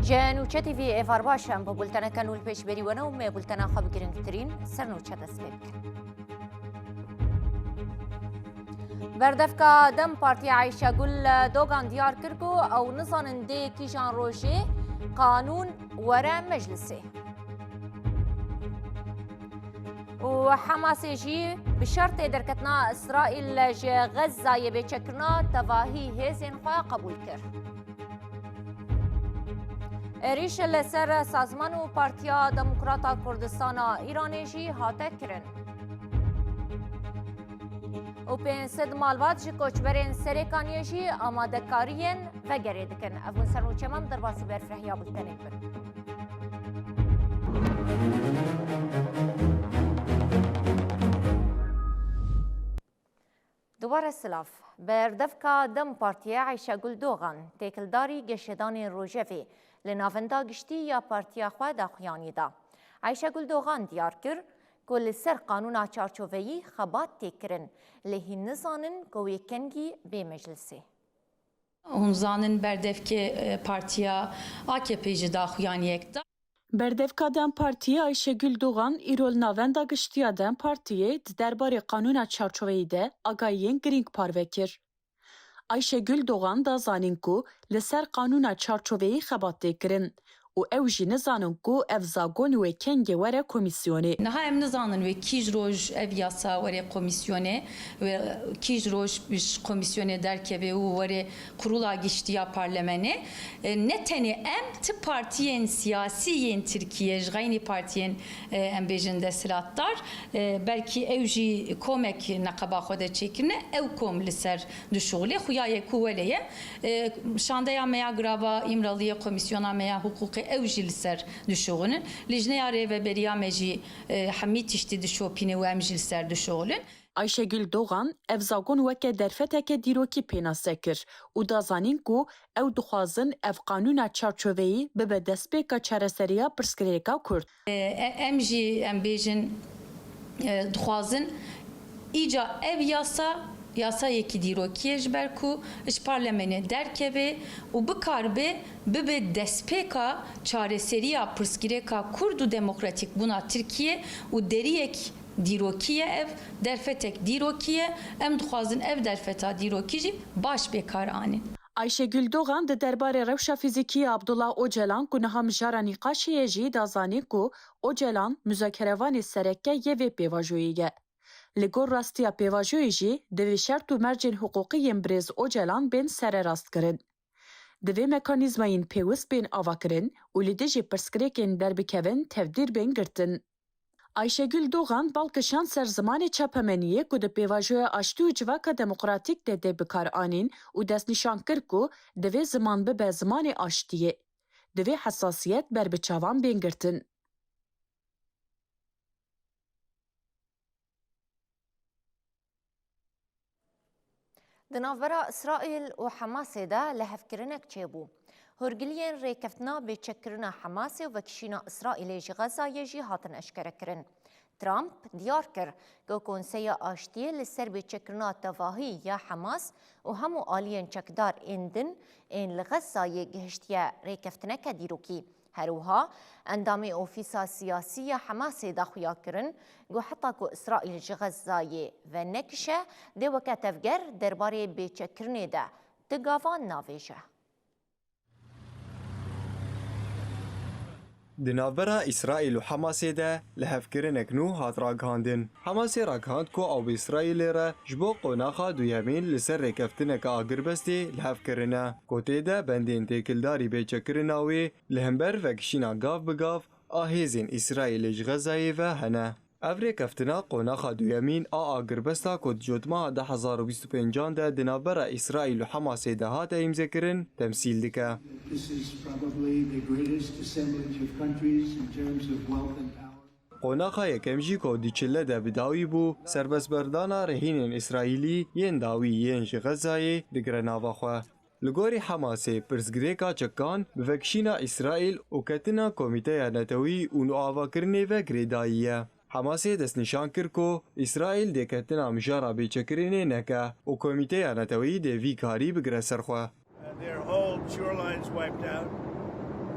جانوچه تیوی ایوار باشم با بولتنه کنول پیش بری ونه و می بولتنه خواب گرنگترین سرنوچه دست بکن. بردفکا دم پارتی عایشه گل دوگان دیار کرگو او نزاننده کیجان روژه قانون وره مجلسه. و حماس جی بشرط درکتنا اسرائیل جه غزه بچکرنا تواهی هزین خواه قبول کرد. ریش لسر سازمان و پارتیا دموکراتا کردستان ایرانی جی هاته کرن. و 500 مالوات جی کوچبرین سریکانی جی آماده کارین و گره دکن. افون سرنوچه مم در باسی برفرهیا بلتنه کن. دوباره سلاف بردفکا دم پارتیا عایشه گل دوغان تکلداری گشتدان روژوی لناوندا گشتی یا پارتیا خواه دا خویانی دا. عایشه گل دوغان دیار کر کل سر قانون چارچوبی خبات تکرن لهی نزانن گوی کنگی به مجلسی. Hunzanın berdevke partiya AKP'ci da xuyaniyekta. Berdevkadan Partiye Ayşegül Doğan İrol Navenda Giştiyadan Partiye derbarê qanûna çarçoveyî de agayiyên girîng parve kir. Ayşegül Doğan da zanîn ku li ser qanûna çarçoveyî xebat tê kirin û ew jî nizanin ku ev zagon wê kengê were komîsyonê. Niha em nizanin wê kîj roj ev yasa were komisyonê ve kîj roj biş komisyonê derkeve û were kurula giştiya parlemenê ne tenê em ti partiyên siyasî yên Tirkiye ji gaynî partiyên em bêjin desthilatdar belkî ew jî komek neqeba xwe de çêkirine ew kom li ser dişuxulê xuyayê ku wele ye şandeya meya grava İmralıya komisyona meya hukukê ew jî li ser dişuxulin lijneya rêveberiya me jî hemî tiştî dişopîne û em jî li ser dişuxulin. Ayşegül Doğan ev zagon weke derfeteke dîrokî pênase kir û da zanîn ku ew dixwazin ev qanûna çarçoveyî bibe destpêka çareseriya pirsgirêka Kurd. Em jî em bêjin dixwazin îca ev yasayekî dîrokiye ji ber ku ji parlemenê derkeve û bikarbe bibe destpêka çareseriya pirsgirêka Kurd û demokratîk bûna Tirkiye û deriyek dîrokiye ev derfetek dîrokiye em dixwazin ev derfeta dîrokî jî baş bêkar anîn. Ayşegül Doğan di derbarê rewşa fîzîkî Abdullah Öcalan ku niha mijara nîqaşiyê jî da zanîn ku Öcalan müzakerevanê sereke yê vê pêvajoyî ye. Li gor rastiya pêvajoyê jî divê şert û mercên huquqî yên Birêz Öcalan bên sererast kirin. Divê mekanîzmayên pêwîst bên avakirin û li dijî pirsgirêkên derbikevin tevdîr bên girtin. Ayşegül Doğan balkişan ser zimanê çapemeniyê ku di pêvajoya aştî û civaka demokratîk de dê bikar anîn û destnîşan kir ku divê ziman bibe zimanê aştiyê. Divê hesasiyet ber bi çavan bên girtin. دناورا اسرائیل و حماس دا لهفکرنک چیبو. هرگلیان ریکفتنا به چکرنا حماس و کشینا اسرائیل جی غزه جی هاتن اشکره کرن. ترامپ دیار کر که کنسیا آشتیه لسر به چکرنا تواهی یا حماس و همو آلیان چکدار اندن این لغزه گهشتیا ریکفتنک دیروکی. هروها اندامی اوفیسا سیاسی حماس داخویا کرن گو حتی که اسرائیل جی غزه و نکشه ده وکتفگر درباره بیچکرنه ده تگاوان ناویجه. Di navbera İsraîl û Hemasê de lihevkirinek nû hat ragihandin. Hemasê ragihand ku ew bi İsraîlê re ji bo qonaxa duyemîn li ser rêkeftineka agirbestê lihevkirine. Gotê de bendên têkildarî bêçekirina wê li hember vekişîna gav bi gav a hêzên İsraîlê ji Xezayê ve hene. Ev rêkeftina qonaxa duyemîn a agirbesta ku di cotmeha 2025 de di navbera İsraîl û Hemasê de hate îmzêkirin temsîl dike. Qonaxa yekem jî ku di çile de bi dawî bû serbestberdana rehînên İsraîlî yên dawî yên ji Xezayê digire nava xwe. Li gorî Hemasê pirsgirêka çekan bi vekişîna İsraîl û ketina Komîteya Netewî û avakirinê ve girêdayî ye. Hemasê destnîşan kir ku İsraîl dêketina mijara bêçekirinê neke û Komîteya Netewî dê vî karî bigire ser xwe.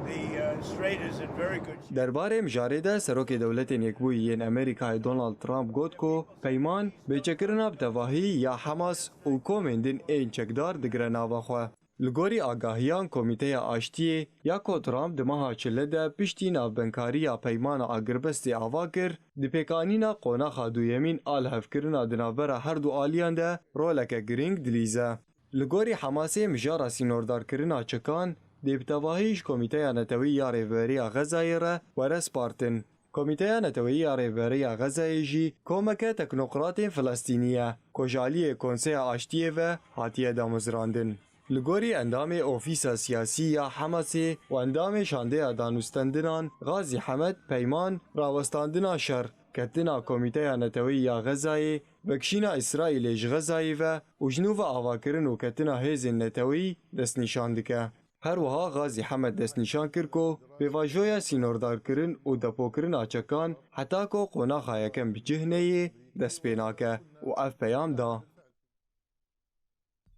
Strait is in very good shape. درباره مجارده سروک دولت یکبویین امریکای دونالد ترامپ گوت کو پیمان به چکرنا بتواهی یا حماس و کومندین این چکدار دگره ناوخوا. لگوری آگاهیان کمیته آشتی یا کو ترامپ دماها چلده پشتی نابنکاری یا پیمان آگربستی آواگر دی پیکانینا قوناخا دویمین آل هفکرنا دنابرا هر دو آلیان ده رولک گرینگ دلیزه. لگوری حماسی مجارا سینوردار کرنا چکان دی بتواهیش کمیته نتوی یا ریوری غزای را ورس پارتن. کمیته نتوی یا ریوری غزای جی کومک تکنوقرات فلسطینیه کجالی کنسه آشتیه و حاتیه دامزراندن. لگوری اندام اوفیس سیاسی یا حماسی و اندام شانده دانستندنان غازی حمد پیمان راوستاندنا شر کتنا کمیته نتوی یا غزای بکشینا اسرائیل غزای و جنوب آواکرن و کتنا هیز نتوی دست نشان دکه. هر وها غازی حمد دست نشان کرد کو به واژویا سینوردار کرن و دپو کرن آچکان حتی کو قناخا یکم بجهنه دست پیناکه و اف پیام دا.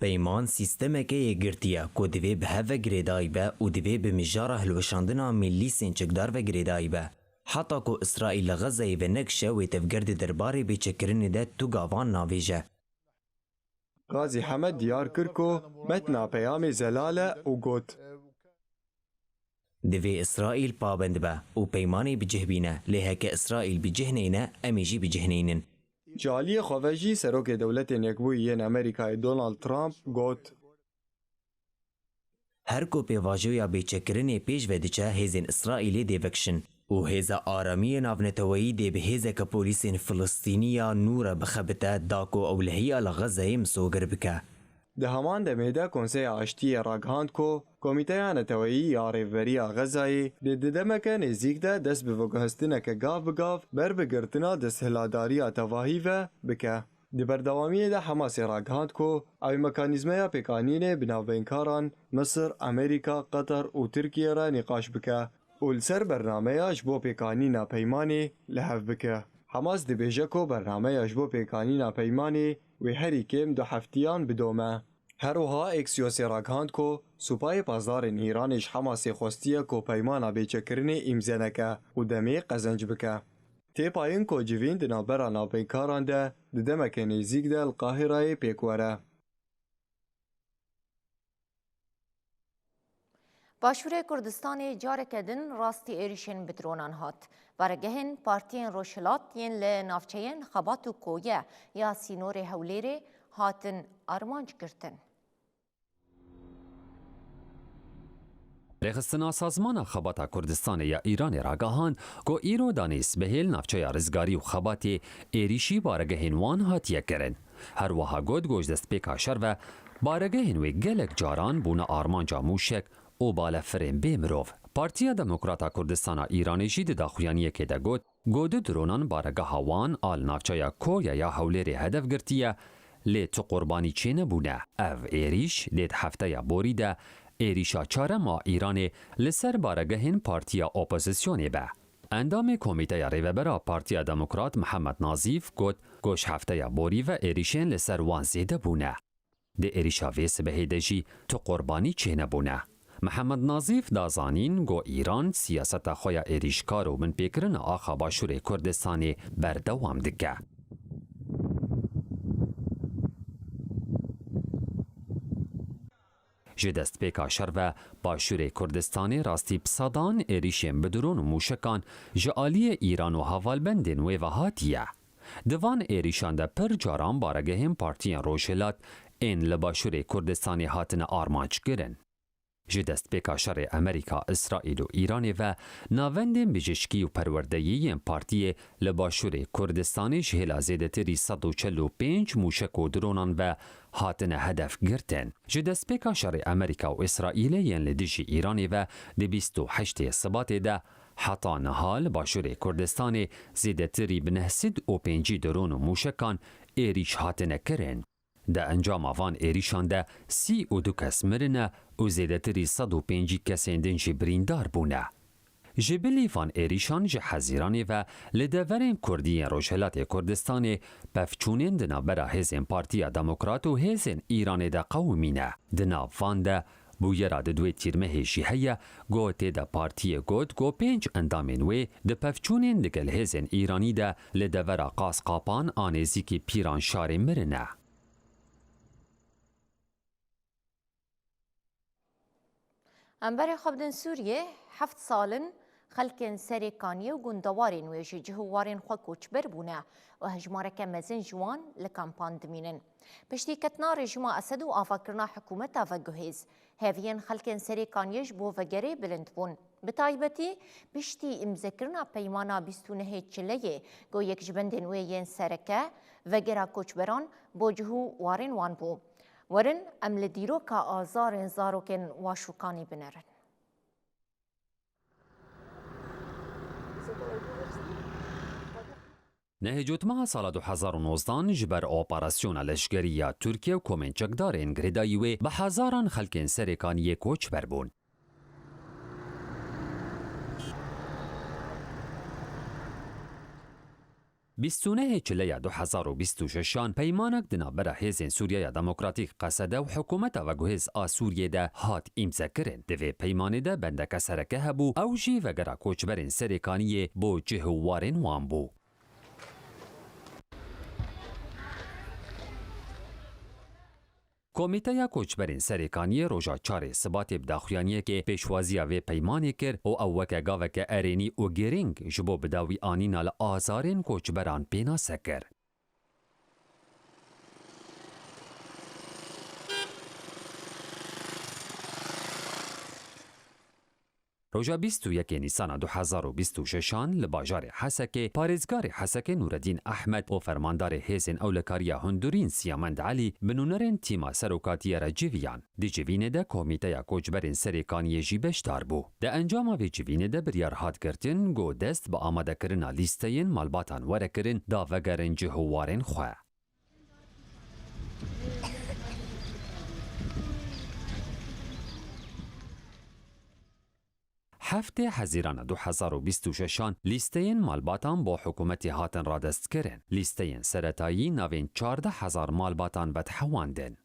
پیمان سیستم که یگرتیه که دوی به هفه گریدای به و دوی به مجاره هلوشاندنا ملی سنچکدار و گریدای به. حتی که اسرائیل غزه و نکشه و تفگرد درباره بیچکرن ده تو گاوان ناویجه. غازی حمد دیار کرد کو متنا پیام زلاله و گوت. دوی اسرائیل پابند به و پیمانی بجهبینه لیه که اسرائیل بجهنینه امیجی بجهنینن. جالی خواهجی سروک دولت یکبویین امریکای دونالد ترامپ گوت. هر کو پیواجویا بیچکرن پیش ودچه هیزن اسرائیلی دیوکشن و هیزا آرامی نافنتوایی دی به هیزا که پولیسین فلسطینیا نور بخبته داکو اولهی لغزه مسوگر بکه. ده همان دمیده کنسه آشتی راگهاند کو کمیته نتوایی یا ریوری غزایی ده دمکه نزیک ده دست به وگهستنه که گاف بگاف بر بگرتنا دست هلاداری تواهی و بکه. ده بردوامی ده حماس راگهاند کو اوی مکانیزمه پیکانین بناوینکاران مصر، امریکا، قطر و ترکیه را نقاش بکه و لسر برنامه اجبو پیکانین پیمانی لحف بکه. حماس ده بیجه کو برنامه اجبو پیکانین پیمانی و هری کم دو هفتیان بدومه. هر وها اکسیوس راگهاند کو سوپای پازار ایرانش حماسی خوستیه کو پیمانا بیچکرنی امزنکه و دمی قزنج بکه. تی پایین کو جوین دنابرا نابینکاران ده دمک نزیک ده القاهره پیکوره. باشور کردستان جارکدن راستی ایریشن بدرونان هات. برگهن پارتین روشلات ین لنافچین خبات و کویه یا سینور هولیره هاتن آرمانج کرتن. رخصتنا سازمان خبات کردستان یا ایران راگاهان گو ایرو دانیس بهیل نافچه رزگاری و خبات ایریشی بارگهن وان هاتیه کرن. هر وها گود گوش دست پیکا شر و بارگهن و گلک جاران بونا آرمانجا موشک او بالفرین بیمروف. پارتیا دموکراتا کردستان ایرانی جید داخویانیه که ده گود درونان بارگه هاوان آل نافچه کویا یا حولیر هدف گرتیه لی تو قربانی چه نبونه. او ایریش لید هفته یا بوریده ایریشا چارما ایران لسر بارگهن پارتیا اپوزیسیونی به. اندام کمیته ریوبرا پارتیا دموکرات محمد ناظیف گوش هفته یا بوری و ایریشن لسر وان زیده بونه. ده ایریشا ویس به هیدجی تو قربانی چه نبونه. محمد ناظیف دازانین گو ایران سیاست خویا ایریشکار و من پیکرن آخا باشور کردستانی بردوام دگه. جدست پیکا شر و باشور کردستانی راستی پسادان ایریشیم بدرون و موشکان جعالی ایران و حوالبندین و وحاتیه. دوان ایریشان ده پر جاران بارگه هم پارتین روشلات این لباشور کردستانی هاتن آرمانچ گرن. جدست پیکا شر امریکا، اسرائیل و ایران و ناوندین بجشکی و پروردهی پارتی لباشور کردستانی جهلا زیده تری 145 موشک و درونان و هاتن هدف گرتن. جدست پیکا شر امریکا و اسرائیل ین لدیجی ایران و دی 28 سبات ده حتی نهال باشور کردستانی زیده تری بنهسید و 5 درون و موشکان ایریش هاتن کرن. ده انجام آوان ایریشان ده 32 کس مرنه و زیده تری 105 کسین دنجی بریندار بونه. جبلی فان ایریشان جه حزیرانی و لدورین کردی روشهلات کردستان پفچونین دنا برا هزین پارتیا دموکرات و هزین ایران ده قومینه. دنا فان ده بویرا دوی تیرمهشی هیا گو تیدا پارتی گود گو 5 اندامین وی د پفچونین لگل هزن ایرانی دا لدورا قاس قاپان آنیزی کی پیران شار مرنه. أنباري خبدن سوريا 7 سالن خلكن سريكانية وقندوارين ويجي جهوارين خو كوچبر بونا وهجمارك مزن جوان لكامبان دمينن بشتي كتنا رجما أسد وآفاكرنا حكومة وجهيز هافيين خلكن سريكانية جبو وجري بلندبون بتايبتي بشتي امذكرنا بيمانا بستونه چليه جو يك جبندن ويين سركة وجرا كوچبران بوجهو وارين وان بو ورن ام لديرو کا آزار زاروکن واشوکانی بنرن. نهجوت مع سال 2019 جبر اوپراسیون لشگریه ترکیه و کومنچکدارین گریدایوی به هزاران خلکن سرکانی کوچ بربون. بیستونه چلیه 2026 پیمانک دنابره هیزن سوریه دموکراتیک قصده و حکومت و گوهز آسوریه ده هات امضا کرن. دوی پیمانه ده بندک سرکه هبو او جی وگره کوچبرین سرکانیه بو جهوارین وان بو. کمیته کوچبرین سرکانی روژا چار سبات بداخویانیه که پیشوازی و پیمانی کرد و اوکه گاوکه ارینی و گرینگ جبو بداوی آنینا لآزارین کوچبران پینا سکر. روژا 21 نیسان 2026 لباجار حسکه پارزگار حسکه نوردین احمد و فرماندار هیزن اولکاریا هندورین سیامند علی بنونرین تیما سروکاتی را جویان. دی جوینه ده کمیته کوچبرین سرکانی جی بشتار بو. ده انجام و جوینه ده بریار هات کرتن گو دست با آماده کرنا لیستین مالباتان وره کرن دا وگرن جهوارین خواه. هفته حزیران 2026 لیستین مالباتان با حکومتی هاتن را دست کرن. لیستین سرطایی نوین 14,000 مالباتان بدحواندن.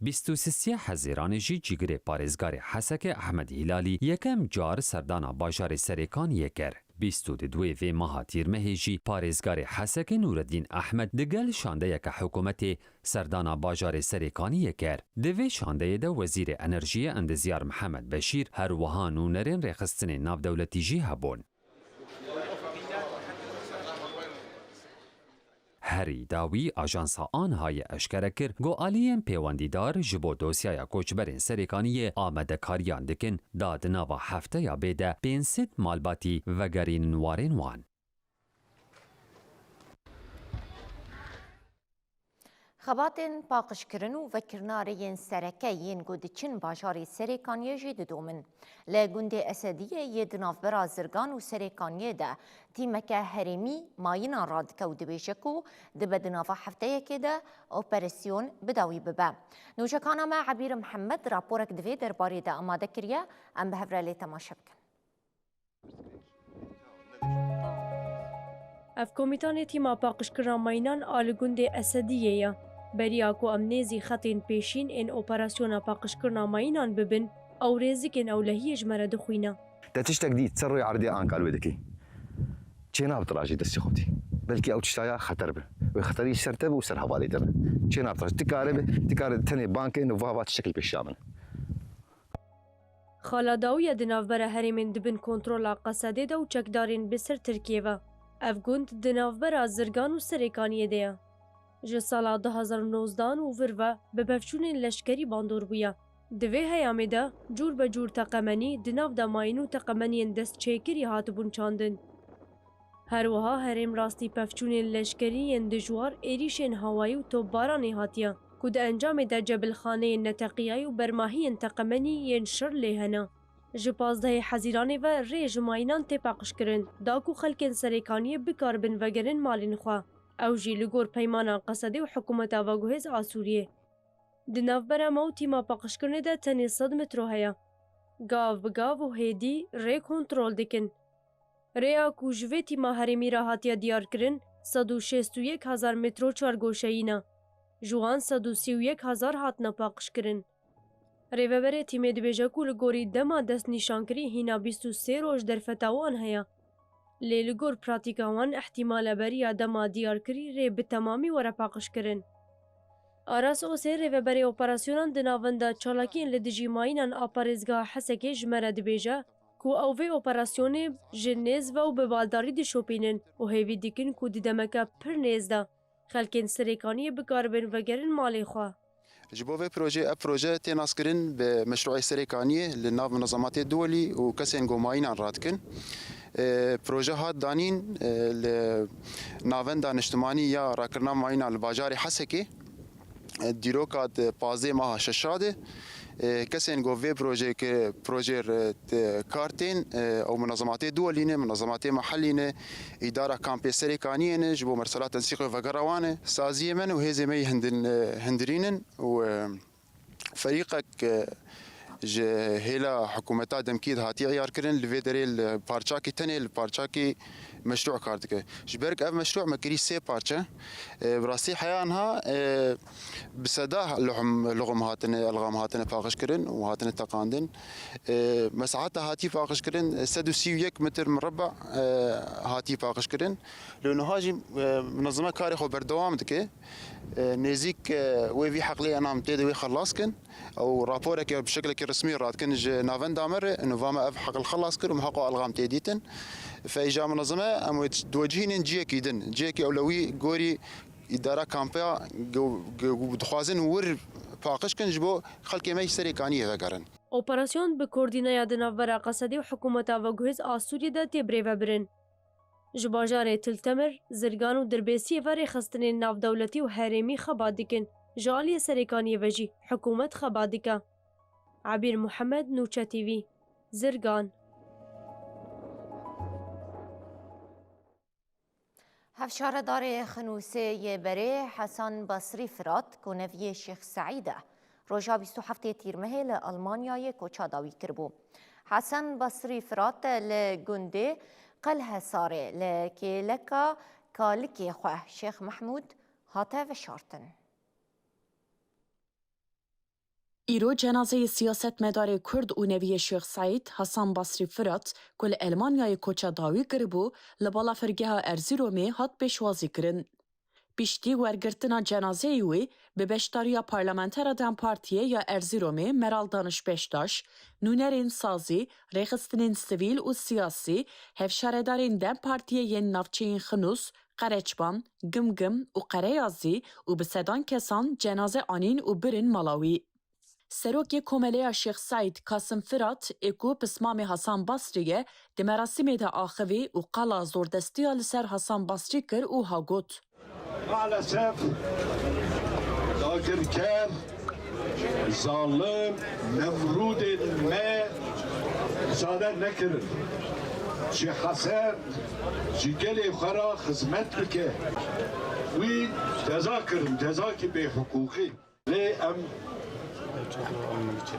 23 حزیران جی جیگر پارزگار حسک احمد هلالی یکم جار سردانا باجار سرکان یکر. 22 وی ماه تیرمهجی پارزگار حسک نوردین احمد دگل شانده یک حکومت سردانا باجار سرکانی کرد. دوی شانده ده وزیر انرژی اندزیار محمد بشیر هر وها نونرین رخصتن ناو دولتی جی هبون. هری داوی آژانسا آنهای اشکره کرد گو آلین پیواندیدار جبو دوسیای کوچبرین سرکانی آمده کاریان دکن داد ناوا هفته یا بیده 500 مالباتی وگرین وارین وان. خباتن باقشکرن و وکرنارین سرکیین گودچین باجاری سرکانیه جی دومن. لگوند اسدیه یدناف برا زرگان و سرکانیه ده تیمکه هرمی ماینا راد کود بیشکو دبدناف هفته که ده اپراسیون بداوی ببه. نوجکانا ما عبیر محمد راپورک دوی در باری ده آماده کریه ام به هفرالی تماشا بکن. اف کومیتان تیما باقشکران ماینان آلگوند اسدیه یا بریا کو امنیزی خطین پیشین این اپراسیون باقشکران ماینان ببن او رزقن اولهی جمره دخوینا تا تشتك دي تسري عرضي ان قالوا بدكي چينا بتراجي دستي خوتي بلكي او تشتايا خطر به وخطري سرتب وسر حوالي در چينا بتراجي تكار تني بانك انه فابات الشكل بالشامل خالداوی دناوبر هریمن دبن کنترل قصده دو چکدارین بسر ترکیه و افگوند دناوبر زرگان و سرکانیه دیا. جه سال 2019 و وروا به بفشون لشکری باندور بویا. دوی هیامه دا جور به جور تقمنی دناو دا ماینو تقمنی دست چیکری هاتبون چاندن. هر وها هرم راستی پفچون لشکری دجوار ایریشن هوایی و توبارانی هاتیا. کود انجام دا جبل خانه نتقیای و برماهی تقمنی ینشر لیهنا. جپازده حزیرانه و ریج ماینان تپاقش کرن داکو خلکن سرکانی بکار بن وگرن مالین خواه. او جی لگور پیمانا قصده و حکومت آواگوهز آسوریه. دناف برا مو تیما پاقش کرنه دا تنی 100 مترو هیا. گاو بگاو و هیدی ری کنترول دکن. ریا کو جوه تیما هرمی را هاتیا دیار کرن 161,000 مترو چارگوشه اینا. جوان 131,000 هاتنه پاقشکرین. ریوبره تیمه دبیجه کو لگوری دما دست نیشانکری هینا 23 روش در فتاوان هیا. لی لگور پراتیکاوان احتمال بریا دما دیار کری ری به تمامی وره پاقشکرین. آراس اوسه ریوبره اپراسیونان دناوندا چالاکین لدجی ماینان آپارزگاه حسکه جمره دبیجه کو اوه اپراسیونه جنیز و ببالداری دی شوپینن و هیوی دیکن کو دیدمکا پر نیزده. خلکین سریکانی بکاربن و گرن مالی خواه. جبوه بروژه تناسکرین به مشروع سریکانیه لناف منظمات دولی و کسین گوماینان رادکن. پروژه هات دانین لناون دانشتمانی یا راکرنا ماینان لباجار حسکی دیروکات پازه ماه ششاده کسین گوه پروژه کارتین او منظمات دولینه منظمات محلینه اداره کامپ سریکانیه جبو مرسلات تنسيق وغروانه سازیه من و هزه می هندرینن و فريقك هلا حكومتا دمكيد هاتي عيار كرن لفيدري البارشاكي تاني البارشاكي مشروع كاردك جبرك اف مشروع مكري سي بارشا براسي حيانها بسداه لغم هاتنا الغام هاتنا فاقش كرن وهاتنا تقاندن مساحتها هاتي فاقش كرن سدوسي متر مربع هاتي فاقش كرن لانه هاجي منظمه كاري خو بردوام دكي نزيك وفي حقلي انا متدوي خلاص كن او رابورك بشكل رسمي راد كن نافن دامر انه فما حق الخلاص كر ومحقق الغام تيديتن فاجا منظمه ام توجهين جيكي دن جيكي اولوي غوري اداره كامبا دخوازن ور فاقش كن جبو خلق مي سريكانيه وگرن اپراسیون به کوردینای دناور قصدی و حکومتا و گوهز آسوری دا تبری و برن. جباجار تلتمر زرگان و دربیسی و ریخستن ناف دولتی و حریمی خباد دیکن جالی سریکانی وجی حکومت خباد دیکا. عبیر محمد نوچه تیوی زرگان. هفشار دار خنوسه بره حسن بصری فرات کنوی شیخ سعیده روژا 27 تیرمه لألمانیای کوچا داوی کربو. حسن بصری فرات لگنده قلها ساره لكيلكا كالكي خواه شيخ محمود هاتا وشارتن. ایرو جنازه سیاست مدار کرد و نوی شیخ سعید حسن بصری فرات کل المانیای کوچا داوی کربو لبالا فرگه ارزیرومی هات بشوازی کرن. بیشتی ورگرتنا جنازه ایوی به بشتاریا پارلمانتر دم پارتیه یا ارزیرومی مرال دانش بشتاش، نونرین سازی، ریخستنین سیویل و سیاسی، هفشاردارین دم پارتیه ین نافچین خنوس، قرچبان، گمگم و قریازی و بسدان کسان جنازه آنین و برین مالاوی. سروکی کومله شیخ سعید قاسم فرات اکو پسمام حسن بصریه دمراسیم ده آخوی و قلا زوردستی لسر حسن بصری کر و هاگوت. maalesef dagirker, zalim, nemrudin me müsaade nekirin. Şi hasen, şi gelê xara hizmet bike. Wî ceza kirin, ceza ki bê hukukî. Lê em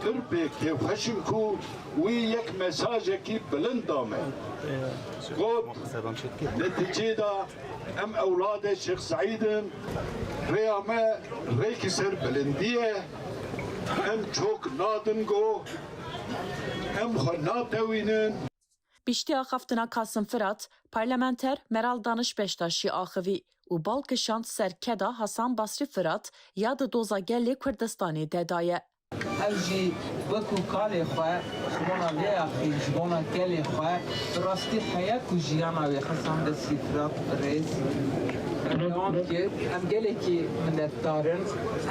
Türbek tevxeşin ku wî yek mesajekî bilind dame. Got neticê da em evladê Şeyh Saîdin rêya me rêkî ser bilindiye em çok nadin got em xwe natewînin. بیشتی آخفتنا قاسم فرات پارلمانتر مرال دانش بشتاشی آخوی و بالکشاند سرکدا حسن بصری فرات یاد دوزا گلی کردستانی ددایه. اوجی وکو کالی خواه شمونا لیاقی شمونا کلی خواه راستی حیا کجیانا وی حسن بصری فرات ریز الان که ام گلی که منت دارن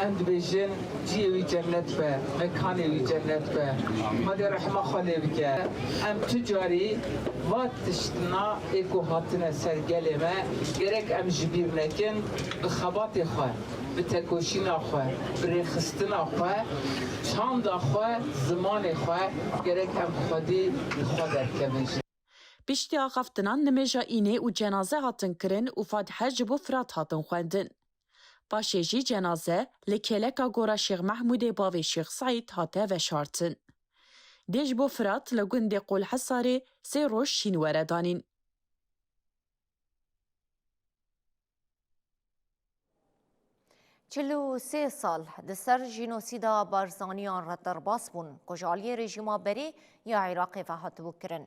ام دبیجن جیوی جنت به مکانی وی جنت به مادی رحمه خالی بکه ام تجاری وات تشتنا ایکو هاتنه سر گلی ما گرک ام جبیر نکن بخبات خواه بتکوشین خواه بریخستن خواه چند خواه زمان خواه گرک ام خودی خود درکمش بیشتی آخفتنان نمیجا اینه و جنازه هاتن کرن و فاتحه جبو فرات هاتن خوندن. باشیجی جنازه لکلکا گورا شیخ محمود باوی شیخ سعید هاته و شارتن. دیج بو فرات لگند قول حساری سی روش شین وردانین. 43 سال دسر جینوسیدا بارزانیان را در باس بون کجالی رژیما بری یا عراق و هاتبو کرن.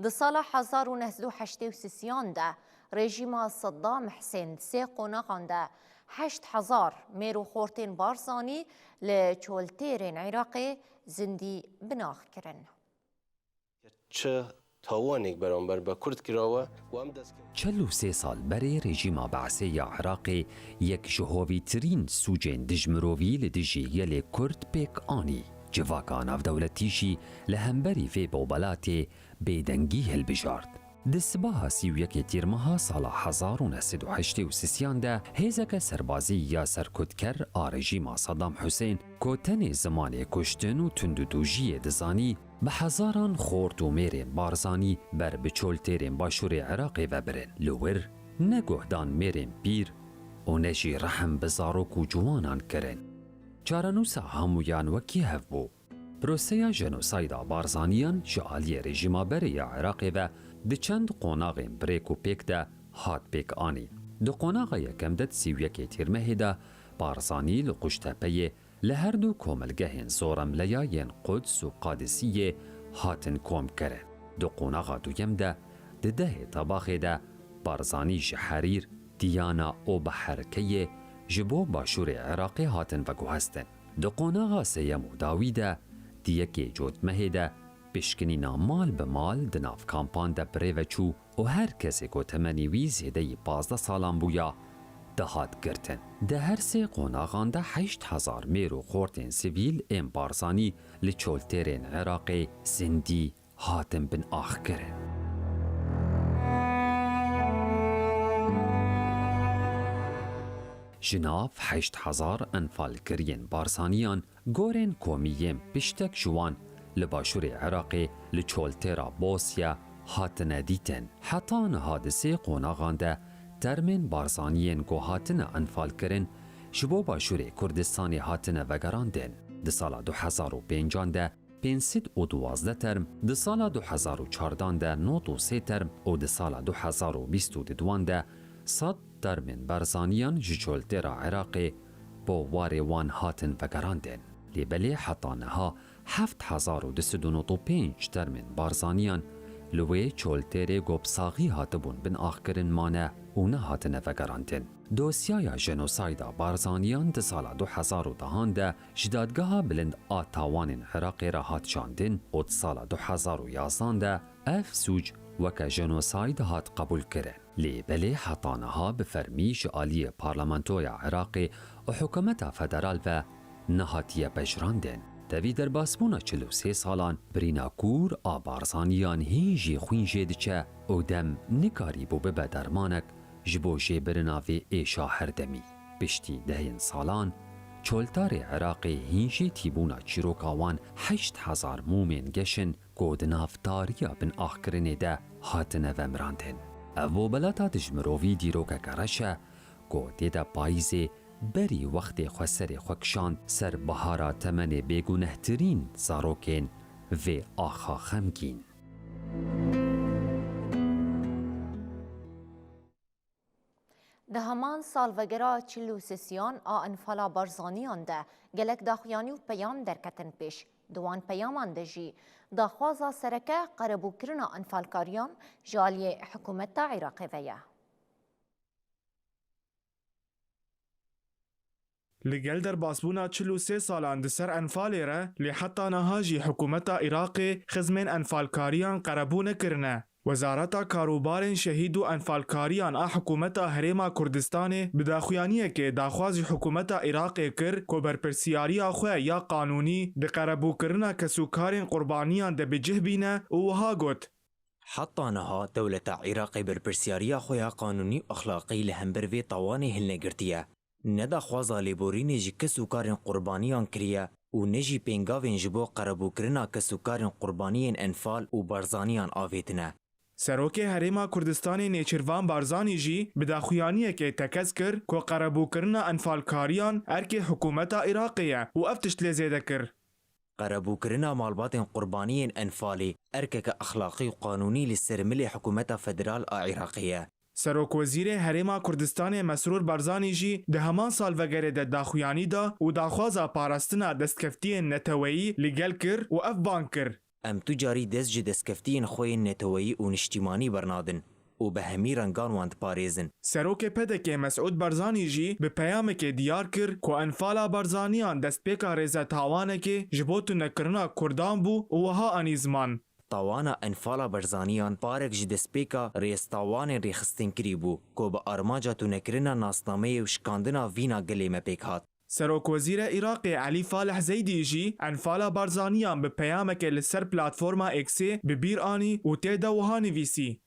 ده سال 1983 ده رژیما صدام حسین سه قناقان ده 8000 میرو خورتین بارزانی لچولتیرین عراقی زندی بناخ کرن. چه تاوانێک بەرامبەر بە کورد کراوە و ئەم دەست 43 سال بەرێ رێژیما بەعسێ یا عراقê یەک ji hovîtirîn sûcên dijmirovî li dijî gelê Kurd pêk anî. Civaka navdewletî li hemberî vê bobelatê bêdengî hilbijart. Di sibaha 31 tîrmeha sala 1983 de hêzeke serbazî ya serkutker a rejîma Saddam Hüseyin ku tenê zimanê kuştin û tundûdûjiyê dizanî bi hezaran xort û mêrên barzanî ber bi çoltêrên başûrê Iraqê vebirin. Li wir ne guhdan mêrên pîr û ne jî rehem bi zarok û ciwanan kirin. Çarenûsa hemûyan wekî hev bû. Proseya jenosayda barzaniyan ji aliyê rejîma berê ya Iraqê ve di çend qonaxên birêk û pêk de hat pêk anî. Di qonaxa yekem de 31 tîrmehê de barzanî li Quştepeyê li her du komelgehên zoremleya yên Quds û Qadisiyê hatin komkirin. Di qonaxa duyem de di dehê tebaxê de barzanî ji Herîr, Diyana û Biherkeyê ji bo başûrê Iraqê hatin veguhestin. Di qonaxa sêyem û dawî de diyekê cotmehê de pişkinîna mal bi mal di nav kampan de birê veçû û her kesê ku temenî wî zêdeyî 15 salan bûya dihat girtin. Di her sê qonaxan de 8000 mêr û xortên sivîl ên barzanî li çoltêrên Iraqê zindî hatin bin axkirin. Ji nav 8000 enfalkiriyên barzaniyan gorên komiyên piştek ji wan li başûrê Iraqê li çoltêra Bosya hatine dîtin. Heta niha di sê qonaxan de termên barzaniyên ku hatine enfalkirin ji bo başûrê Kurdistanê hatine vegerandin. Di sala 2005 de 512 term, di sala 2014 de 93 term û di sala 2022 de 100 termên barzaniyan ji çoltêra Iraqê bo warê wan hatin vegerandin. Lêbelê heta niha 7295 termên barzaniyan li wê çoltêrê gopsaxî hatibûn bin axkirin mane û ne hatine vegerandin. Dosyaya jenosayda barzaniyan di sala 2010 de ji dadgeha bilind a tawanên Iraqê re hat şandin û di sala 2011 de ev sûc weke jenosayd hat qebûl kirin. Lêbelê heta niha bi fermî ji aliyê parlamentoya Iraqê û hikûmeta federal ve nehatiye pejrandin. Tevî derbasbûna 43 salan birîna kûr a barzaniyan hîn jî xwîn jê diçe û dem nikarîbû bibe dermanek ji bo jêbirina vê êşa herdemî. Piştî dehên salan, çoltarê Iraqê hîn jî tîbûna çîroka wan 8000 mûmên geşin ku di naftariya bin axkirinê de hatine vemirandin. Ev bobelata dijmirovî dîrokeke reş e ku tê de payîzê berî wextê xwe serê xwe kişand ser bihara temenê bêgunehtirîn zarokên vê axa xemgîn. ده همان سالوگرا 43 آ انفالا بارزانیان ده گلک داخویانی و پیام درکتن پیش. دوان پیامان ده جی داخوازا سرکه قربو کرنا انفالکاریان جالی حکومت عراقی ویا. لگل در باسبونا 43 سالان دسر انفالی را لی حتی نهاجی حکومت عراقی خزمین انفالکاریان قربو نکرنه. وزارت کاروبار شهید و انفالکاریان حکومت هریما کردستان بداخویانیه که داخواز حکومت عراق کر کو برپرسیاری خو یا قانونی د قربو کرنا کسوکارین قربانیان د بجه بینه او ها گوت حتى نها دولة عراق برپرسیاری خو یا قانونی اخلاقی لهمبر وی طوانی هلنگرتیه ندا خوازا لیبورین جی کسوکارین قربانیان کریه و نجی پنگاوین جبو قربو کرنا کسوکارین قربانیان انفال و برزانیان آویتنه. سروک هریما کردستان نیچروان بارزانی جی بداخویانیه که تکز کر که قربو کرنا انفالکاریان ارک حکومت عراقیه و افتش لزیده کر. قربو کرنا مالبات قربانیین انفالی ارکک اخلاقی و قانونی لسرملی حکومت فدرال عراقیه. سروک وزیر هرما کردستان مسرور بارزانی جی ده همان سال وگره ده داخویانی دا و داخوازا پاراستنا دستکفتی نتویی لگل کر و اف بان کر. ام تجاری دست جی دستکفتین خوی نتویی و نشتیمانی برنادن و به همی رنگان واند پاریزن. سروک پدک مسعود بارزانی جی به پیامک دیار کر که انفالا بارزانیان دست پیکا ریزه تاوانه که جبوتو نکرنا کردان بو و وها انیزمان. تاوانا انفالا برزانیان پارک جی دسپیکا ریستاوان ریخستین کری بو که با ارماجا تو نکرنا ناسنامه و شکاندنا وینا گلی مپیک هات. سروک وزیر عراق علی فالح زیدی جی انفالا بارزانیان به پیامک لسر پلاتفورما اکسی ببیر آنی و تیدا وهانی ویسی.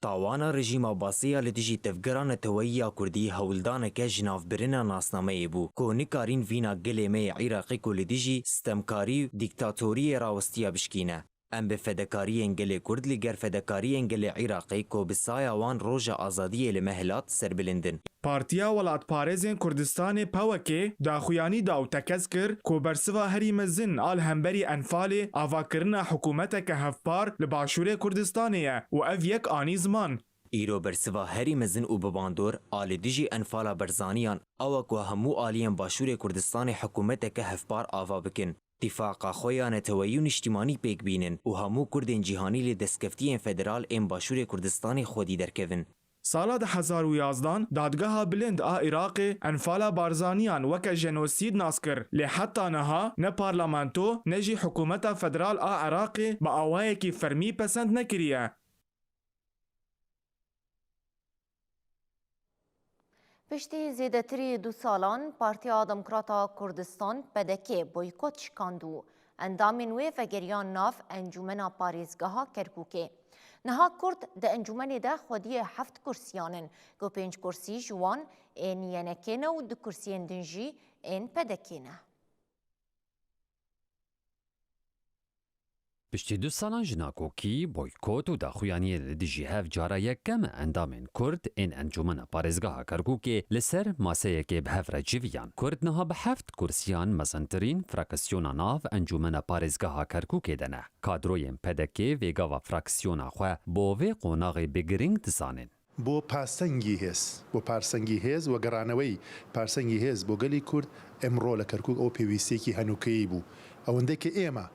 تاوانا رژیم باسیا لدیجی تفگران توییا کردی هولدان که جناف برنا ناسنامه بو که نکارین وینا گلی می عراقی که لدیجی ستمکاری دیکتاتوری راوستیا بشکینه. ام به فدکاری انگل کرد لگر فدکاری انگل عراقی کو بسایا وان روژا آزادی لمهلات سربلندن. پارتیا ولات پارێزên Kurdistanê pewekê daxuyanî da û tekez kir ku bersiva herî mezin al hemberî Enfalê avakirina hikûmeteke hevpar li başûrê Kurdistanê ye û ev yek anî ziman. Îro bersiva herî mezin û bibandor alê dijî enfala berzaniyan awa ku hemû aliyên başûrê Kurdistanê hikûmeteke hevpar ava bikin. Dîfaqa xwe ya neteweyî û niştimanî pêk bînin û hemû Kurdên cîhanî lê destkeftiyên federal ên başûrê Kurdistanê xwedî derkevin. Sala 2011 dadgeha bilind a Iraqê enfala barzaniyan weke jenosîd nas kir lê heta niha ne parlamento ne jî hikûmeta federal a Iraqê bi awayekî fermî pesend nekiriye. پشتی زیدتری 2 سالان پارتیا دموکراتا کردستان پدکه بویکوت شکاندو اندامین وی وگریان ناف انجمنا پاریزگاها کرکوکه. نها کرد ده انجمن ده خودی 7 کرسیانن گو 5 کرسی جوان این ینکینه و 2 کرسیین دنجی این پدکینه. پشتی 2 سالان جناکوکی بویکوت و داخویانی لدیجی هف جارا یکم اندامین کرد این انجمن پارێزگاها کرکوکê li ser maseyekê bi hev re civiyan. Kurd niha bi 7 kursîyan mezintirîn fraksiyona nav enjumena parêzgeha Kerkûkê de ne. Kadroyên pedekê vêgava fraksiyona xwe bo vê qonaxê bi giring dizanin. بۆ پاسەنگی هێز بۆ پارسەنگی هێز و گەڕانەوەی پارسەنگی هێز بۆ گەلی کورد ئەمڕۆ لە کەرکووک ئەو پێویستێکی هەنووکەیی بوو ئەوەندەی کە ئێمە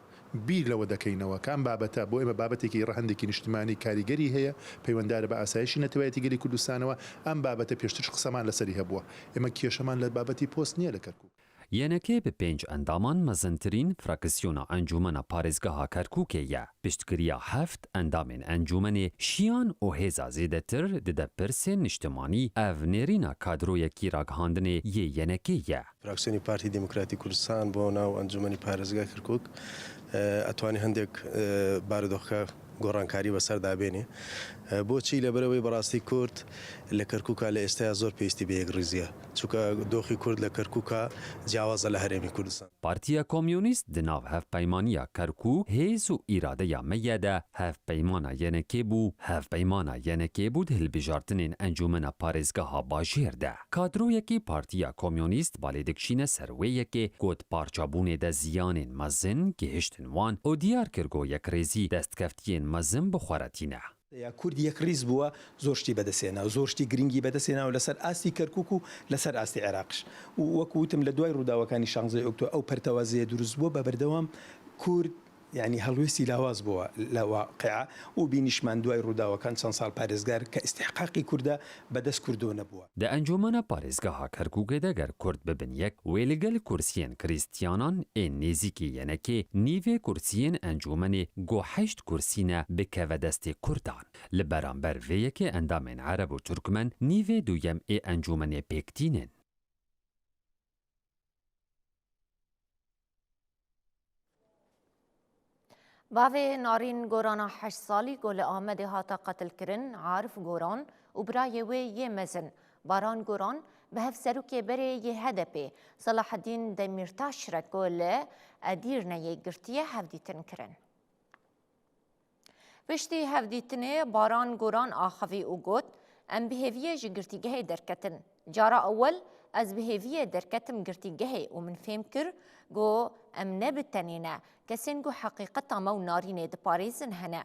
بیر لەوە دەکەینەوە کام بابەتە بۆ ئێمە بابەتێکی ڕەهندێکی نیشتیمانی کاریگەری هەیە پەیوەنددارە بە ئاسایشی نەتەوایەتی گەلی کوردستانەوە ئەم بابەتە پێشتر قسەمان لەسەری هەبووە ئێمە کێشەمان لە بابەتی پۆست نییە لە کەرکووک. Yenekê bi 5 endaman mezintirîn fraksiyona enjumena parêzgeha Kerkûkê ye. Piştkiriya 7 endamên enjumenê şiyan û hêza zêdetir dide pirsên niştimanî ev nêrîna kadroyekî ragihandinê yê yenekê ye. Fraksiyonê Partî Demokratîk Kurdistan bo nav enjumenî parêzgeha Kerkûk etwanî hindik barodoxka گۆڕانکاری بەسەر دابێنێ بۆچی لەبەرەوەی بەڕاستی کورد لە کەرکووکە لە ئێستایا زۆر پێویستی بە یەکڕێزیە چونکە دۆخی کورد لە کەرکووکە جیاوازە لە هەرێمی کوردستان. Partiya Komünîst di nav hevpeymaniya Kerkûk hêz û îradeya me ye de hevpeymana yenekê bû hevpeymana yenekê bû di hilbijartinên enjumena parêzgeha Bajêr de. Kadroyekî Partiya Komünîst balê dikişîne ser wê yekê got parçabûnê de ziyanên mezin gihiştin wan û diyar kir got yekrêzî destkeftiyên mezin bixweretîne. کورد یەک ڕیز بووە زۆر شتی بەدەسێنا و زۆر شتی گرنگی بەدەسێنا و لەسەر ئاستی کەرکووک و لەسەر ئاستی عێراقش و وەکوتم لە دوای ڕووداوەکانی 16 ئۆکتۆبر ئەو پەرتەوازەیە دروست بووە بە بەردەوام کورد یعنی هەڵوێستی لاواز بووە لە واقعە و بینیشمان دوای ڕووداوەکان چەند ساڵ پارێزگار کە ئیستحقاقی کووردە بەدەست کوردۆ نەبووە. د enjumena parêzgeha Kerkûkê de ger Kurd bibin yek wê li gel kursiyên krîstiyanan ên nêzîkî yenekê nîvê kursiyên enjumenê got 8 kursî ne bikeve destê Kurdan. Li beramber vê yekê endamên Ereb û Türkmen nîvê duyem ê enjumenê pêktînin. باوی نارین گورانا 8 سالی گل آمد هاتا قتل کرن عارف گوران و برای وی یه مزن باران گوران به هف سروکی بره یه هدپی صلاح الدین دمیرتاش را گل ادیر نیه گرتیه هفدیتن کرن. پشتی هفدیتنه باران گوران آخوی او گوت ام بهویه جگرتیگه درکتن. جارا اول از بهویه درکتم گرتیگه و من فهم کر گو ام نبتنینه کسین گو حقیقتا مو نارینه د پاریزن هنه.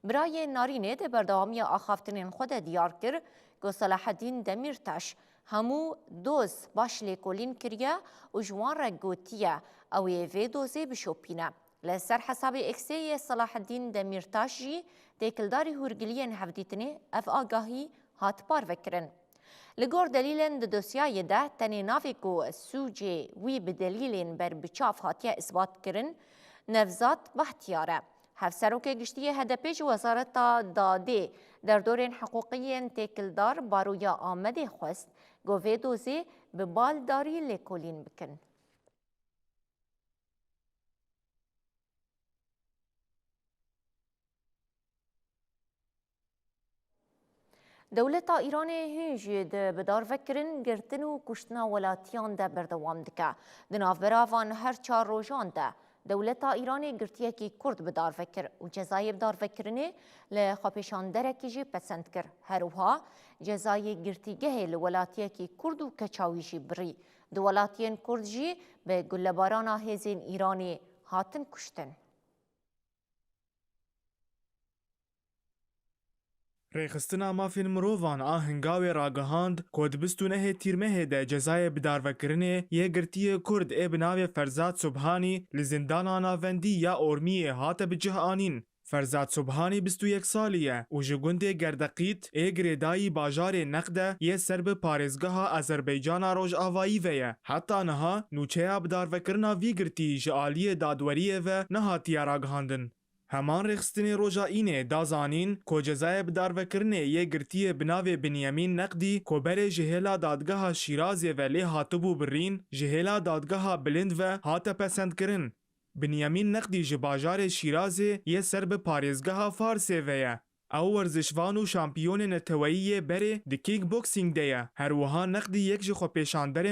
برای نارینه ده بردوامی آخافتنین خود دیار کر که صلاح الدین دمیرتاش همو دوز باش لیکولین کریه و جوان را گوتیه او یوی دوزی بشوپینه. لسر حساب اکسی صلاح الدین دمیرتاش جی دیکلداری هورگلین هفدیتنه اف آگاهی هات پار وکرن. لگور دلیلن د دوسیای ده تنی نافی کو سوجی وی بدلیلن بر بچاف هاتیه اثبات کرن نفذات باحتیاره. هفسروک گشتی هدپیج وزارت داده در دورین حقوقی تکلدار بارویا آمده خواست گوه دوزی به بالداری لیکولین بکن. دولت ایران هنج ده بدار فکرن گرتن و کشتن ولاتیان ده بردوام دکه. دناف براوان هر 4 روزان ده دولت ایران گرتیه کی کرد بدار فکر و جزای بدار فکرنه لخوابشان درکی جی پسند کر. هروها جزای گرتیگه لولاتیه کی کرد و کچاویشی بری. دولاتیان کرد جی به گلباران هزین ایرانی هاتن کشتن. ریخستنا مافین مروان آهنگاوی راگهاند کود بستونه تیرمه ده جزای بدار وکرنه یه گرتی کرد ای بناوی فرزاد صبحانی لزندان آناوندی یا ارمیه هات بجه آنین. فرزاد صبحانی 21 سالیه و جگونده گردقیت ای گریدایی باجار نقده یه سرب پارزگاه آذربایجان روش آوایی ویه. حتی نها نوچه بدار وکرنا وی گرتی جعالی دادوریه و نهاتی راگهاندن. همان رخستنی روژا اینه دازانین که جزای بدار وکرنه یه گرتی بناوی بنیامین نقدی که بره جهیلا دادگاه شیرازی و لی هاتبو برین جهیلا دادگاه بلند و هات پسند کرن. بنیامین نقدی جباجار شیرازی یه سرب پارزگاه فارسی ویه. او ورزشوان و شامپیون نتوایی بره دی کیک بوکسینگ دیه. هر وها نقدی یک جی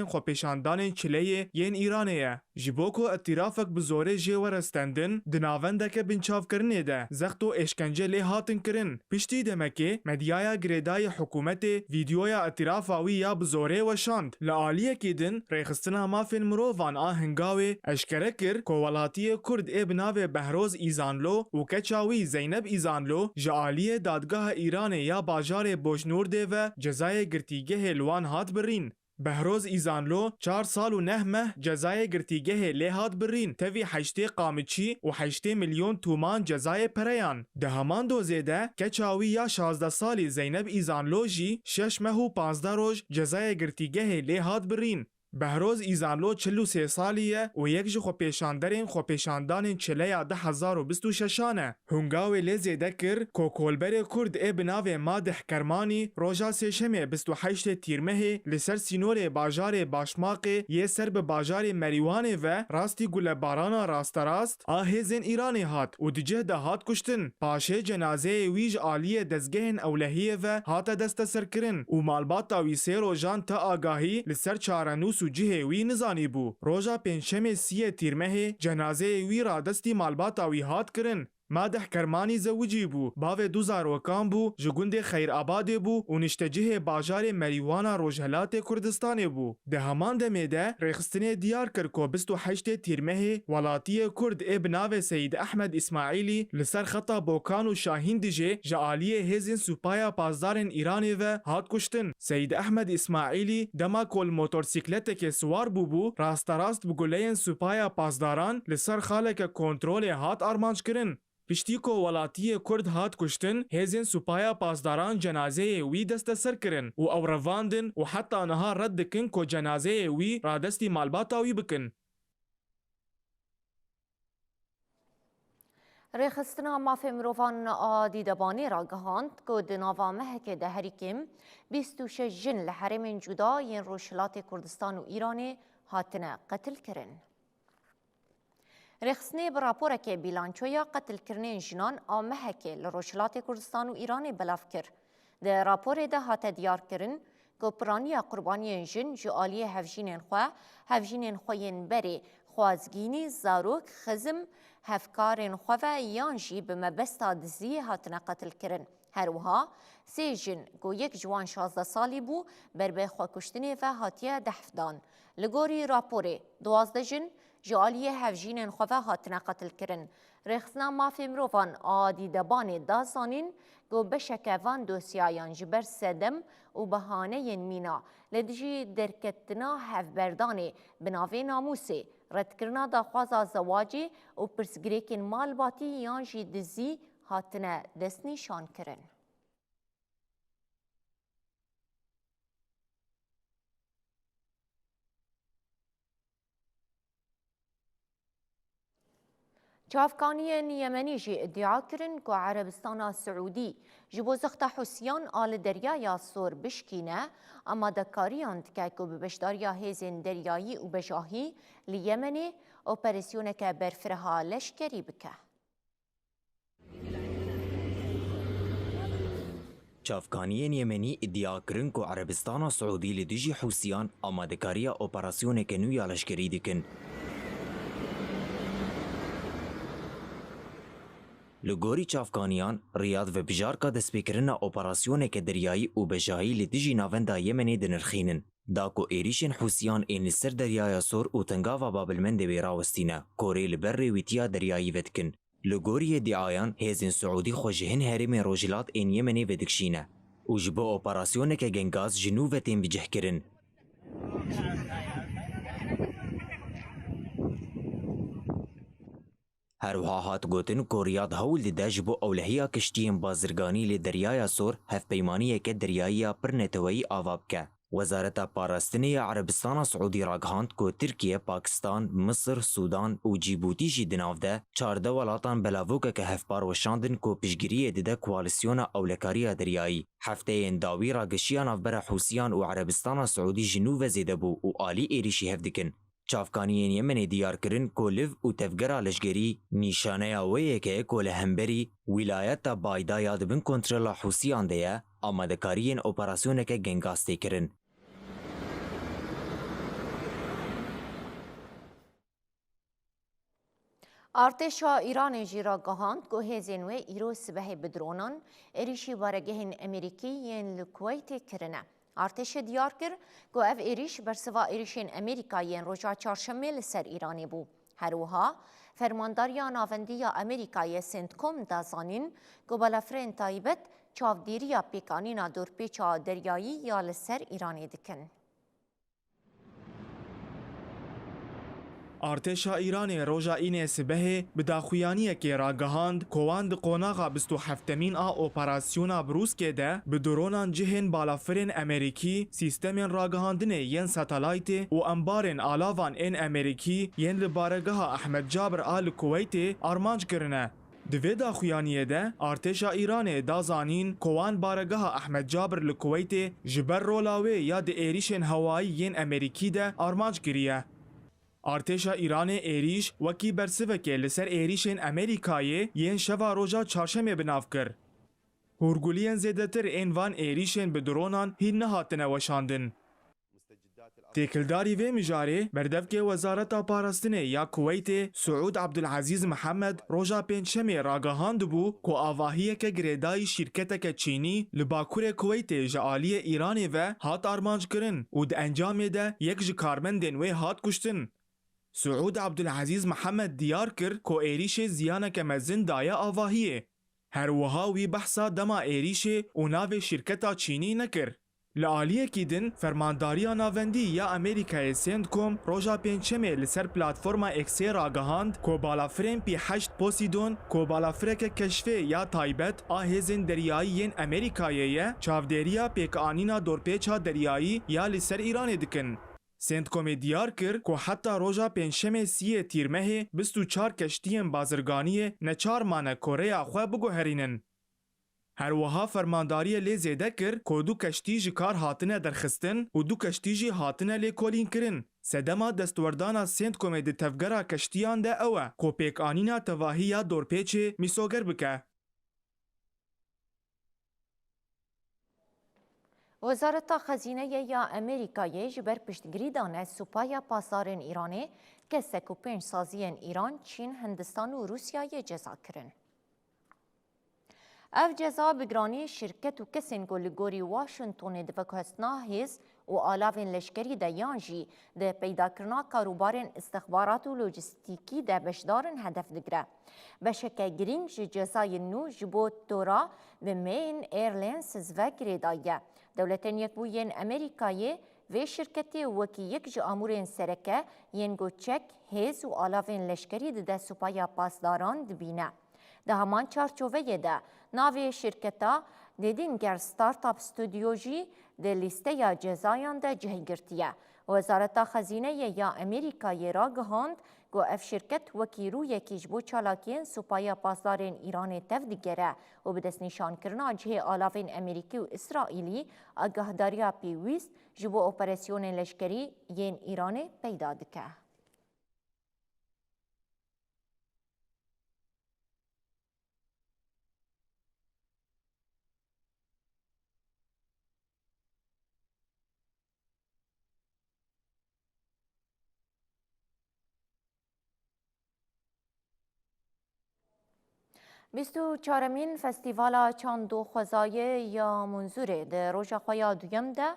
خوپیشاندان چلیه ین ایرانیه. جبوکو اترافک بزوره جی ورستندن دناونده که بنچاف کرنه ده. زختو اشکنجه لی هاتن کرن. پشتی دمکه مدیایا گریدای حکومت ویدیویا اترافاوی یا بزوره وشاند. لعالیه که دن ریخستنا مافین مرووان آهنگاوی اشکره کر که ولاتی کرد ای بناوی بهروز ایزانلو و کچاوی زینب ایزانلو جعالی دادگاه ایران یا باجار بوشنورده و جزای گرتیگه لوان هات برین. بهروز ایزانلو 4 سال و 9 ماه جزای گرتیگه لی هات برین توی 8 قامچی و 8 میلیون تومان جزای پریان. ده همان دوزیده کچاوی یا 16 سالی زینب ایزانلو جی 6 ماه و 15 روز جزای گرتیگه لی هات برین. بهروز ایزانلو 43 سالیه و یک جو خوپیشاندان چلیا 1026 هنگاوی لیزی دکر که کولبر کرد ای بناوی مادح کرمانی روژا سیشمه 28 تیرمه لسر سینور باجار باشماق یه سر به باجار مریوانه و راستی گلبارانا راست آهزین ایرانی هات و دیجه ده هات کشتن. پاشه جنازه ویج آلیه دزگهن اولهیه و هات دست سرکرن و مالبات تاوی سی روژان تا آگاهی لسر چارنوس و جهه وی نزانی بو. روژا پنجشنبه 30 تیرمه جنازه وی را دستی مالباتا وی هات کرن. مادح کرمانی زوجی بو باو 2000 بو جگوند خیر آباد بو و نشتجه باجار مریوانا روجهلات کردستان بو. ده همان دمیده ریخستنی دیار کر که 28 تیرمه ولاتی کرد ای بناو سید احمد اسماعیلی لسر خطا بوکان و شاهین دیجه جعالی هزین سوپایا پازدارن ایرانی و هات کشتن. سید احمد اسماعیلی دما کل موتورسیکلت که سوار بو راست بگولین سوپایا پازداران لسر خالک کنترول هات آرمانج کرن. پشتی کو ولاتی کرد هات کشتن هزین سوپایا پاسداران جنازه وی دست سر کرن و او رواندن و حتی نها رد کن کو جنازه وی را دستی مالباتاوی بکن. ریخستنا مافی مروفان آدی دبانی را گهاند که دناوا مهک ده هریکم 26 جن لحرم جدا ین روشلات کردستان و ایران هاتن قتل کرن. رخصنی براپوره که بیلانچویا قتل کرنین جنان آمه که لروشلات کردستان و ایران بلاف کر. ده راپور ده هات دیار کرن که پرانی قربانی جن جعالی هفجینین خوین بری خوازگینی زاروک خزم هفکارین خواه یانجی به مبستا دزی هاتنا قتل کرن. هروها 3 جن گو یک جوان 16 سالی بو بر به خواکشتنی و هاتیه دهفدان. لگوری راپوره 12 جن جالیه هفجین خواه هاتنه قتل کرن. رخصنا مافی مروفان آدی دبان دازانین گو بشکه وان دوسیایان جبر سدم و بهانه مینا لدجی درکتنا هفبردانه بناوی ناموسه رد کرنا داخوازا زواجی و پرسگریکن مال باتی یان جی دزی هاتنه دستنی شان کرن. چافکانیان یمنی جی ادعا کرن که عربستان سعودی جبو زخت حسیان آل دریای سور بشکینه اما دکاریان که ببشداریا هیزن دریایی و بجاهی لیمنی اپریسیونه که برفرها لشکری بکه. چافکانیان یمنی ادعا کرن که عربستان سعودی لدیجی حوسیان آمادکاریا اپراسیون که نویا لشکری دکن. لگوری چافکانیان ریاض و بجار که دست بکرن اپراسیون که دریایی و بجاهی لدیجی ناوندا یمنی دنرخینن. داکو ایریشن حوسیان این لسر دریای سور و تنگاوا بابلمند بیراوستینه کوری لبر ویتیا دریایی ودکن. لگوری ادعایان هیزن سعودی خوشهن هرم روجلات این یمنی ودکشینه و جبو اپراسیون که گنگاز جنوبتین بجه کرن. هروها هات گوتن کوریاد هول دیده جبو اولهیا کشتیم بازرگانی لی دریای سور هف پیمانیه که دریایی پر نتوایی آواب که. وزارت پاراستنی عربستان سعودی راگهاند که ترکیه، پاکستان، مصر، سودان و جیبوتی جی دناو ده 14 ولاتان بلاوکه که هفپار وشاندن که پیشگیری دیده کوالیسیون اولکاری دریایی. هفته انداوی راگشیان افبر حوسیان و عربستان سعودی جنوب زیده بو و آلی ایریشی هفدکن. چافکانیان یمن دیار کرن که لیو و تفگرا لشگری نیشانه اویه که کل همبری ولایت بایدا یاد بین کنترل حوسیان ده آمادکارین اپراسیون که گنگاسته کرن. ارتشا ایران جیرا گهاند که هزین و ایرو سبه بدرونان ایریشی بارگهن امریکی ین لکویت کرنه. ارتش دیار کر که اف ایریش برسوا ایریشین امریکایین روژا چارشمه لسر ایرانی بو. هروها فرمانداریا ناوندیا امریکای سنتکوم دازانین که بلافرین تایبت چاودیریا پیکانینا دورپیچا دریایی یا لسر ایرانی دکن. ارتشا ایران روژا این سبه بداخویانی که راگهاند کواند قوناغا 27مین اپراسیونا بروس که ده بدرونان جهن بالافرین امریکی سیستمین راگهاندن ین ساتلایت و انبارن آلاوان این امریکی ین لبارگاه احمد جابر آل کویت آرمانج کرنه. دوی داخویانیه ده ارتشا ایران دازانین کوان بارگاه احمد جابر لکویت جبر رولاوی یا ده ایریشن هوایی ین امریکی ده آرمانج کریه. ارتشا ایران ایریش وکی برسوکه لسر ایریشن امریکایی ین شوا روژا چارشمه بناف کر. هورگولین زیدتر این وان ایریشن بدرونان هین نهاتنه وشاندن. تکلداری و مجاره بردف که وزارت پاراستنه یا کویت سعود عبدالعزیز محمد روژا پنجشنبه راگهاند بو که آواهیه که گریدای شرکت که چینی لباکور کویت جعالی ایرانی و هات آرمانج کرن و ده انجام ده یک جکارمندن و هات کشتن. سعود عبدالعزیز محمد دیار کر که ایریش زیانه که مزن دایا آواهیه. هر وها وی بحثا دما ایریش و ناو شرکتا چینی نکر. لعالیه کیدن فرمانداریا ناوندی یا امریکای سندکوم روژا پنجشنبه لسر پلاتفورما اکسی راگهاند که بالافرین پی 8 پوسیدون که بالافرک کشفه یا تایبت آهزن دریایی امریکاییه چاودریا پیک آنینا دورپیچا دریایی یا لسر ایران دکن. سندکوم دیار کر که حتی روژا پنجشنبه 30 تیر ماه 24 کشتیم بازرگانی نچار مانه کره خواه بگوهرینن. هر وها فرمانداری لی زیده کر که دو کشتی جی کار هاتنه درخستن و دو کشتی جی هاتنه لی کولین کرن. سدما دستوردانا سندکوم دی تفگرا کشتیان ده اوه که پیک آنینا تواهی یا دورپیچه میسوگر بکه. وزارت خزینه یا امریکایی جبر پشتگیری دانه سوپایا پاسارن ایرانی که سکوپنج سازین ایران، چین، هندستان و روسیای جزا کرن. اف جزا بگرانی شرکت و کسین گولی گوری واشنطن دوکستنا هیز و آلاوین لشکری ده یانجی ده پیدا کرنا کاروبارین استخبارات و لوجستیکی ده بشدارن هدف دگره. بشکه گرینگ جزای نو جبو تورا و مین ایرلینز زوگری دایه. دولتین یک بوین امریکایی و شرکتی وکی یک جو امورین سرکه ینگو چک هیز و آلاوین لشکری ده سپایا پاسداران دبینه. ده همان چارچوبه ده ناوی شرکتا دیدینگر ستارتاپ استودیوژی ده لیسته یا جزایان ده جهگرتیه. وزارت خزینه یا امریکایی را گهاند گو اف شرکت وکی روی کیجبو چالاکین سپایا پاسدارین ایران تفدیگره و به دست نشان کرنا جه آلاوین امریکی و اسرائیلی آگهداریا پیویست جبو اپراسیون لشکری ین ایران پیدا دکه. بیستو چارمین فستیوالا چاندو خوزایه یا منظوره ده روژا خویا دویم ده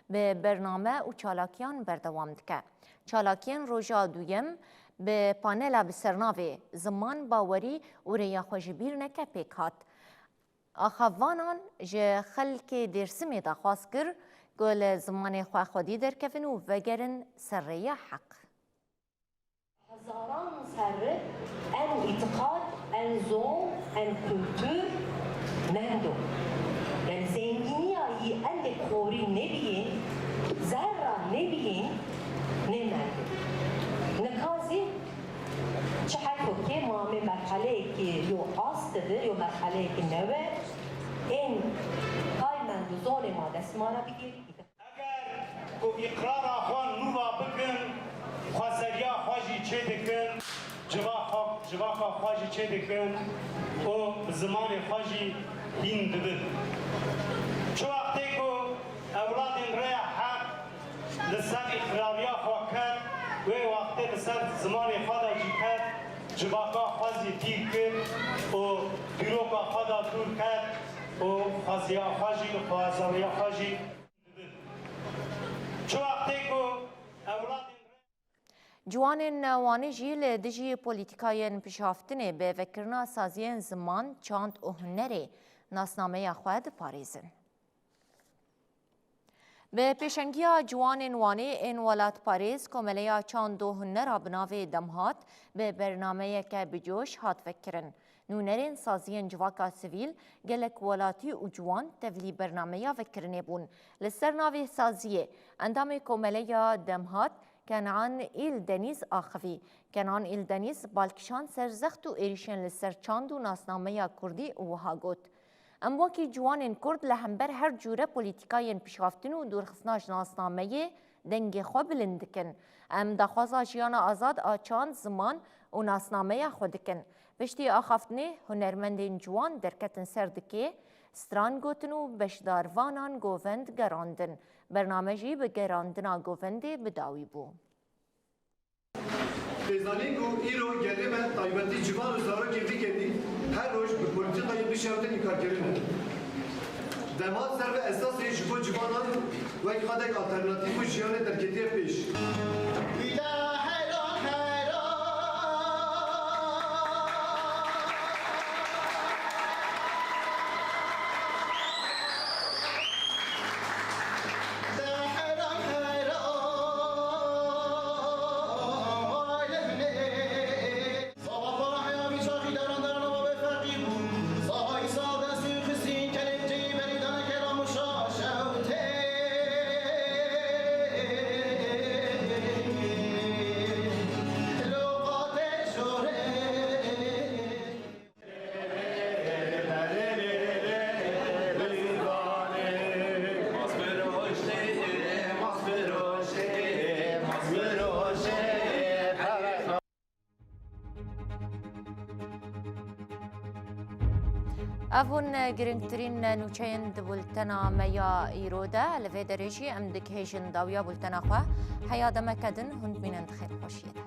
به برنامه و چالاکیان بردوام دکه. چالاکیان روژا دویم به پانیلا بسرناوی زمان باوری و ریا خوشبیر نکه پیک هات. آخوانان جه خلک درسمی دا خواست کر گل زمان خواه خودی در کفن و وگرن سریه حق. هزاران سر en itikad, en zon, en kültür mendo. Yani zenginliği elde kori ne biyin, zerra ne biyin, ne mendo. Nekazi çahayko ki muame merhale ki yo astıdır, yo merhale ki neve en kaymendu zone ma desmana bir geri gider. Eğer bu ikrara xwan nuva bigin, xwazeriya xwe jî çê dikin, civaxa xwe jî çê dikin, û bi zimanê xwe jî hîn dibin. Çi wextê ku ewladên rêya heq li ser iqrariya xwe ket, wê wextê li ser zimanê xwe de jî ket, civaxa xwe jî dîr kir û dîroka xwe de dûr ket û xweziya xwe jî xwazeriya xwe jî dibin. Çi wextê ku ewladên جوان وانی جیل دجی پولیتیکاین پیشافتنه به وکرنا سازین زمان چاند و هنری ناسنامه خود پاریزن. به پیشنگی جوان وانی این ولات پاریز کمالیا چاند و هنر بناوی دمهات به برنامه که بجوش هات فکرن. نونرین سازین جواکا سویل گلک ولاتی و جوان تولی برنامه فکرنه بون. لسر ناوی سازیه اندام کمالیا دمهات کنعان ایل دنیز آخوی کنعان ایل دنیز بالکشان سرزخت و ایریشن لسر چاند و ناسنامه کردی و هاگوت. ام وکی جوان کرد لهمبر هر جوره پولیتیکاین پیشافتن و دورخصناش ناسنامه دنگ خو بلندکن. ام دخوازا جیان آزاد آچان زمان و ناسنامه خودکن. پشتی آخافتنه هنرمندین جوان درکتن سردکه ستران گوتن و بشداروانان گووند گراندن. برنامجی به گراندنا گوونده بداوی بو. Bezanîn ku îro gelê me taybetî civan û zarakê diketî her roj bi polîtîkayê bişewtin îkarkirine. Demat ser ve esasê ji bo civanan wek xadek alternatîv û jiyanê derketiye pêş. افون گرنگترین نوچین بولتنا میا ایروده لفه درجی ام دکهیجن داویا بولتنا خواه حیادمه کدن هند بینند خیر خوشیده.